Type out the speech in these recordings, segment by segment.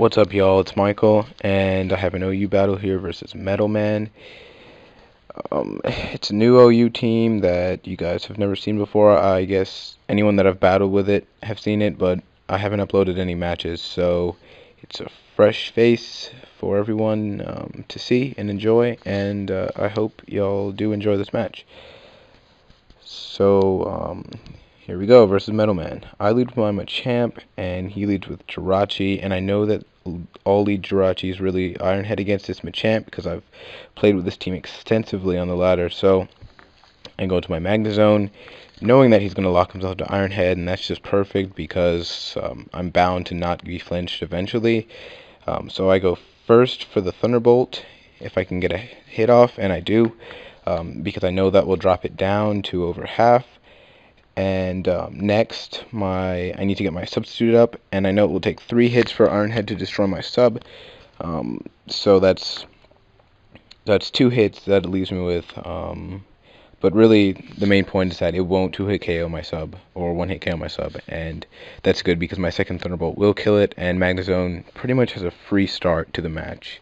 What's up, y'all? It's Michael, and I have an OU battle here versus MetalMan. It's a new OU team that you guys have never seen before. I guess anyone that I've battled with it have seen it, but I haven't uploaded any matches, so it's a fresh face for everyone to see and enjoy, and I hope y'all do enjoy this match. So, here we go versus MetalMan. I lead with my Machamp, and he leads with Jirachi, and I know that all lead Jirachi is really Ironhead against this Machamp because I've played with this team extensively on the ladder. So I go into my Magnezone, knowing that he's going to lock himself to Ironhead, and that's just perfect because I'm bound to not be flinched eventually. So I go first for the Thunderbolt if I can get a hit off, and I do, because I know that will drop it down to over half. And next, I need to get my substitute up, and I know it will take 3 hits for Ironhead to destroy my sub. So that's 2 hits that it leaves me with. But really, the main point is that it won't 2-hit KO my sub, or 1-hit KO my sub, and that's good because my second Thunderbolt will kill it, and Magnezone pretty much has a free start to the match,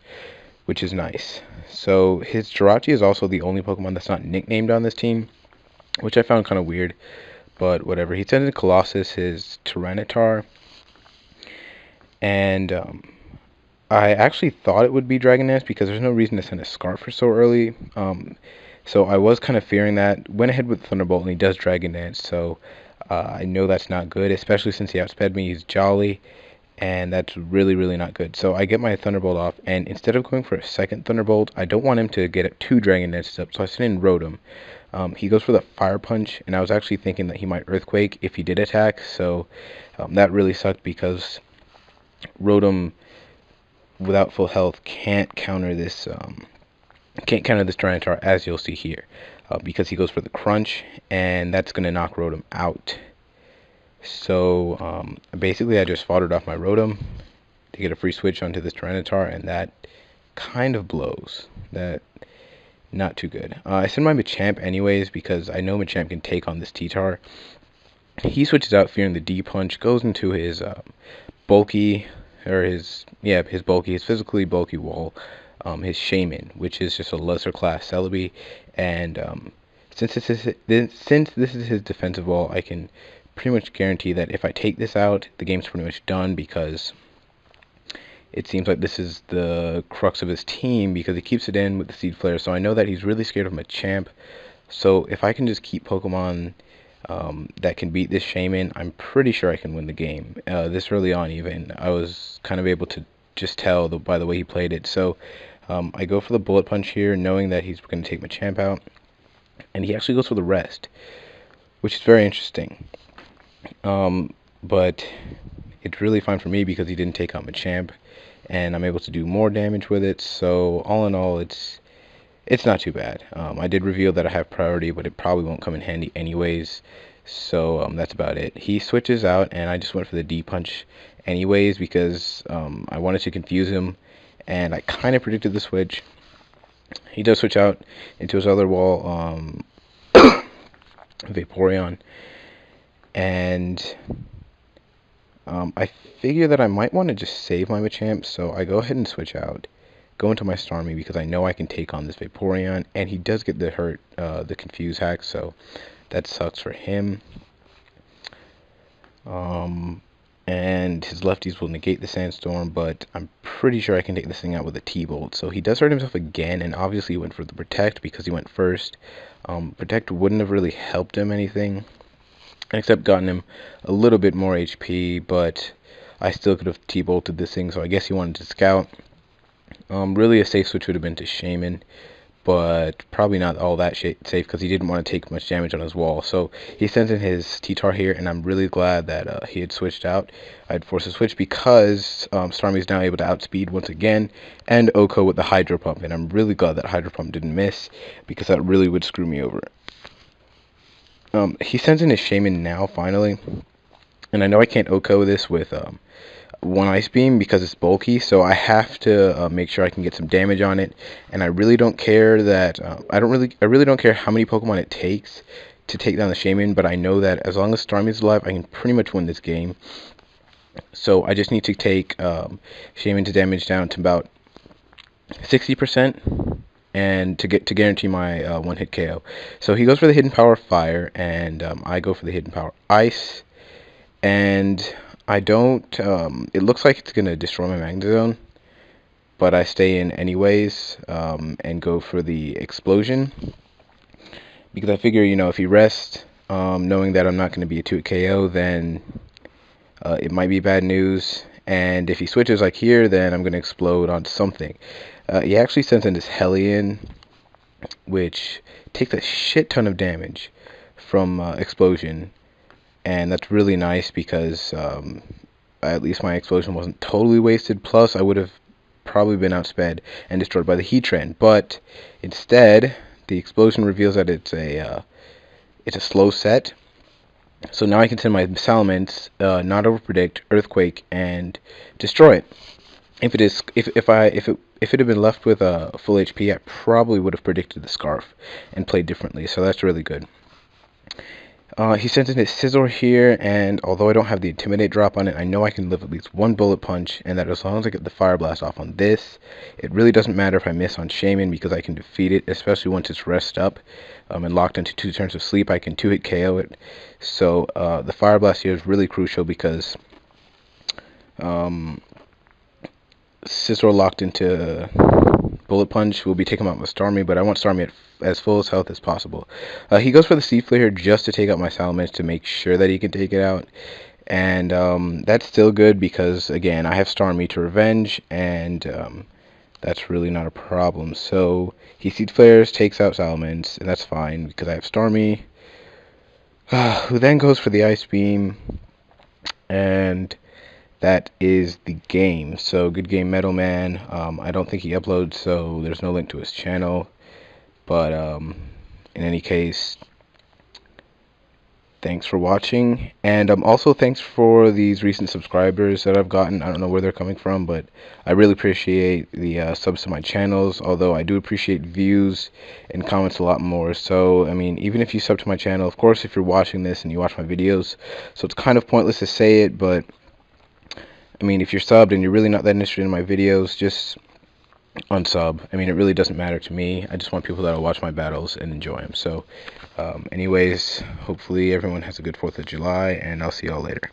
which is nice. So his Jirachi is also the only Pokemon that's not nicknamed on this team, which I found kind of weird. But whatever. He sends in Colossus, his Tyranitar, and I actually thought it would be Dragon Dance because there's no reason to send a Scarfer so early. So I was kind of fearing that. Went ahead with Thunderbolt, and he does Dragon Dance, so I know that's not good, especially since he outsped me. He's Jolly, and that's really, really not good. So I get my Thunderbolt off, and instead of going for a second Thunderbolt, I don't want him to get 2 Dragon Dances up, so I send in Rotom. He goes for the Fire Punch, and I was actually thinking that he might Earthquake if he did attack, so that really sucked because Rotom, without full health, can't counter this Tyranitar, as you'll see here, because he goes for the Crunch, and that's going to knock Rotom out. So basically I just foddered off my Rotom to get a free switch onto this Tyranitar, and that kind of blows. That not too good. I send my Machamp anyways because I know Machamp can take on this T-Tar. He switches out fearing the D-Punch, goes into his bulky, or his physically bulky wall, his Shaman, which is just a lesser class Celebi, and since this is his defensive wall, I can pretty much guarantee that if I take this out, the game's pretty much done because it seems like this is the crux of his team because he keeps it in with the Seed Flare. So I know that he's really scared of Machamp. So if I can just keep Pokemon that can beat this Shaman, I'm pretty sure I can win the game. This early on even, I was kind of able to just tell by the way he played it. So I go for the Bullet Punch here, knowing that he's going to take Machamp out. And he actually goes for the Rest, which is very interesting. But it's really fine for me because he didn't take out Machamp, and I'm able to do more damage with it. So all in all, it's not too bad. I did reveal that I have priority, but it probably won't come in handy anyways. So that's about it. He switches out, and I just went for the D-Punch anyways because I wanted to confuse him, and I kind of predicted the switch. He does switch out into his other wall, Vaporeon, and I figure that I might want to just save my Machamp, so I go ahead and switch out, go into my Starmie because I know I can take on this Vaporeon, and he does get the Confuse hack, so that sucks for him. And his lefties will negate the Sandstorm, but I'm pretty sure I can take this thing out with a T-Bolt. So he does hurt himself again, and obviously he went for the Protect because he went first. Protect wouldn't have really helped him anything, except gotten him a little bit more HP, but I still could have T-bolted this thing, so I guess he wanted to Scout. Really a safe switch would have been to Shaman, but probably not all that safe because he didn't want to take much damage on his wall. So he sends in his T-Tar here, and I'm really glad that he had switched out. I had forced a switch because Starmie is now able to outspeed once again, and Oko with the Hydro Pump, and I'm really glad that Hydro Pump didn't miss because that really would screw me over. He sends in his Shaman now, finally, and I know I can't Oko this with one Ice Beam because it's bulky, so I have to make sure I can get some damage on it. And I really don't care that I really don't care how many Pokemon it takes to take down the Shaman, but I know that as long as Starmie's alive, I can pretty much win this game. So I just need to take Shaman's damage down to about 60%, and to guarantee my one-hit KO. So he goes for the hidden power fire, and I go for the hidden power ice, and I don't. It looks like it's gonna destroy my Magnet Zone, but I stay in anyways, and go for the explosion because I figure, if he rests, knowing that I'm not going to be a 2-hit KO, then it might be bad news. And if he switches like here, then I'm going to explode onto something. He actually sends in this Hellion, which takes a shit ton of damage from explosion, and that's really nice because at least my explosion wasn't totally wasted. Plus, I would have probably been outsped and destroyed by the heat trend, but instead, the explosion reveals that it's a slow set. So now I can send my Salamence, not overpredict, earthquake, and destroy it. If it had been left with a full HP, I probably would have predicted the scarf and played differently. So that's really good. He sends in his Scizor here, and although I don't have the Intimidate drop on it, I know I can live at least one bullet punch, and that as long as I get the Fire Blast off on this, it really doesn't matter if I miss on Shaman because I can defeat it, especially once it's rest up and locked into 2 turns of sleep. I can 2-hit KO it. So the Fire Blast here is really crucial because Scizor locked into Bullet Punch will be taken out with Starmie, but I want Starmie at as full health as possible. He goes for the Sea Flare just to take out my Salamence to make sure that he can take it out. And that's still good because, again, I have Starmie to revenge, and that's really not a problem. So he Seed Flares, takes out Salamence, and that's fine because I have Starmie, who then goes for the Ice Beam, and that is the game. So good game, MetalMan. I don't think he uploads, so there's no link to his channel. But in any case, thanks for watching, and also thanks for these recent subscribers that I've gotten. I don't know where they're coming from, but I really appreciate the subs to my channels, although I do appreciate views and comments a lot more. So I mean, even if you sub to my channel, of course, if you're watching this and you watch my videos, so it's kind of pointless to say it, but I mean, if you're subbed and you're really not that interested in my videos, just unsub. I mean, it really doesn't matter to me. I just want people that will watch my battles and enjoy them. So anyways, hopefully everyone has a good 4th of July, and I'll see y'all later.